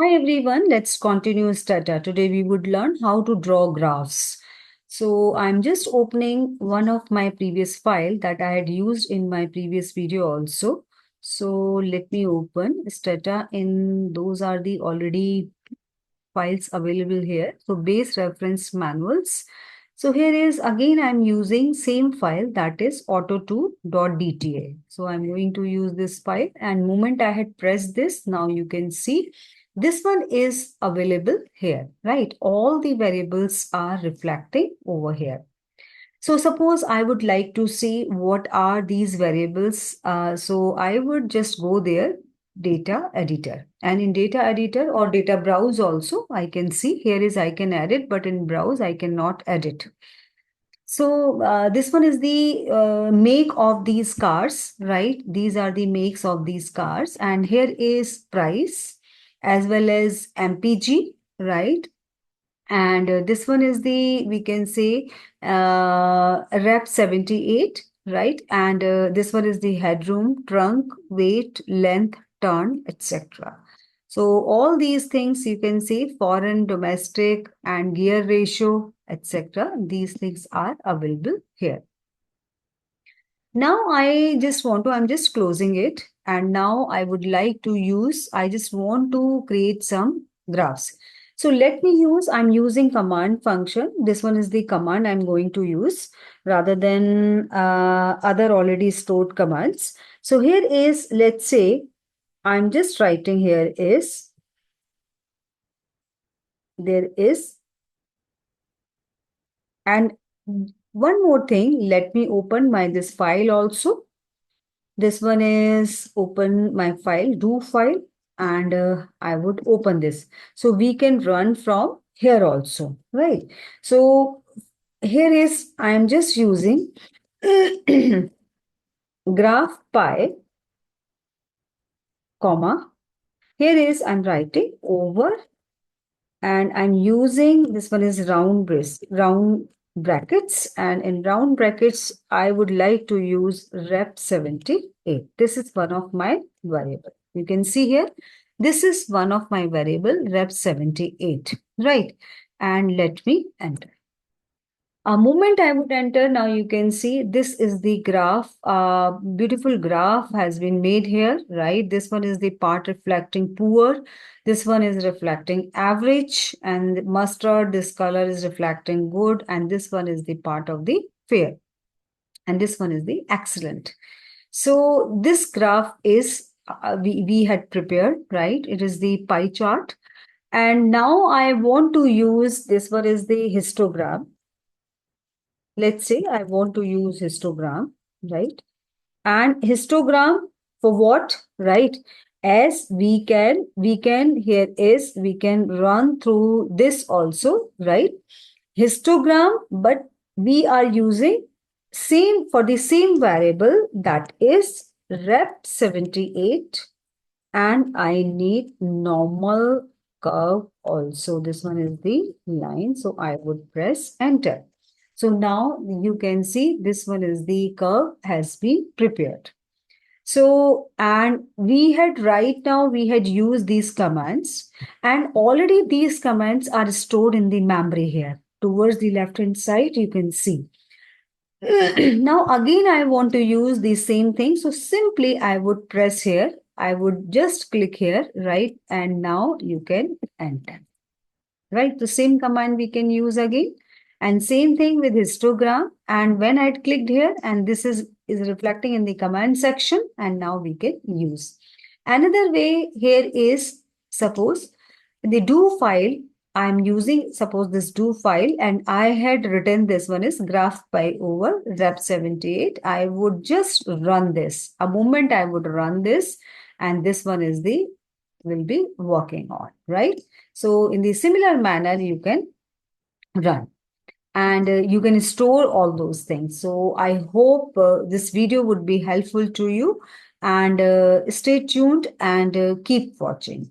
Hi everyone, let's continue STATA. Today we would learn how to draw graphs. So I'm just opening one of my previous file that I had used in my previous video also. So let me open STATA in those are the already files available here. So base reference manuals. So here is again I'm using same file that is auto2.dta. So I'm going to use this file and moment I had pressed this, now you can see this one is available here, right? All the variables are reflecting over here. So suppose I would like to see what are these variables. So I would just go there, data editor. And in data editor or data browse also, I can see here is I can edit, but in browse I cannot edit. So this one is the make of these cars, right? These are the makes of these cars. And here is price as well as MPG, right? And this one is the, we can say, rep 78, right? And this one is the headroom, trunk, weight, length, turn, etc. So all these things you can see foreign, domestic, and gear ratio, etc. These things are available here. Now I'm just closing it. And now I would like to use, I just want to create some graphs. So let me use, I'm using command function. This one is the command I'm going to use rather than other already stored commands. So here is, let's say, I'm just writing here is, there is, and one more thing, let me open my this file also. This one is open my file, do file, and I would open this. So we can run from here also, right? So here is, I am just using graph pi, comma. Here is, I'm writing over and I'm using, this one is round brackets, and in round brackets, I would like to use rep 78. This is one of my variable. You can see here, this is one of my variable rep 78, right? And let me enter. A moment I would enter, now you can see this is the graph. Beautiful graph has been made here, right? This one is the part reflecting poor. This one is reflecting average, and mustard, this color is reflecting good. And this one is the part of the fair. And this one is the excellent. So this graph is, we had prepared, right? It is the pie chart. And now I want to use, this one is the histogram. Let's say I want to use histogram, right? And histogram for what, right? As we can, here is, we can run through this also, right? Histogram, but we are using same for the same variable that is rep 78, and I need normal curve also. This one is the line, so I would press enter. So now you can see this one is the curve has been prepared. So, and we had right now, we had used these commands, and already these commands are stored in the memory here. Towards the left hand side, you can see. Now again, I want to use the same thing. So simply I would press here. I would just click here, right? And now you can enter. Right? The same command we can use again. And same thing with histogram. And when I clicked here, and this is reflecting in the command section, and now we can use. Another way here is, suppose the do file, I'm using, suppose this do file, and I had written this one is graph pi over rep 78. I would just run this. A moment I would run this, and this one is the, will be working on, right? So in the similar manner, you can run and you can store all those things. So I hope this video would be helpful to you, and stay tuned and keep watching.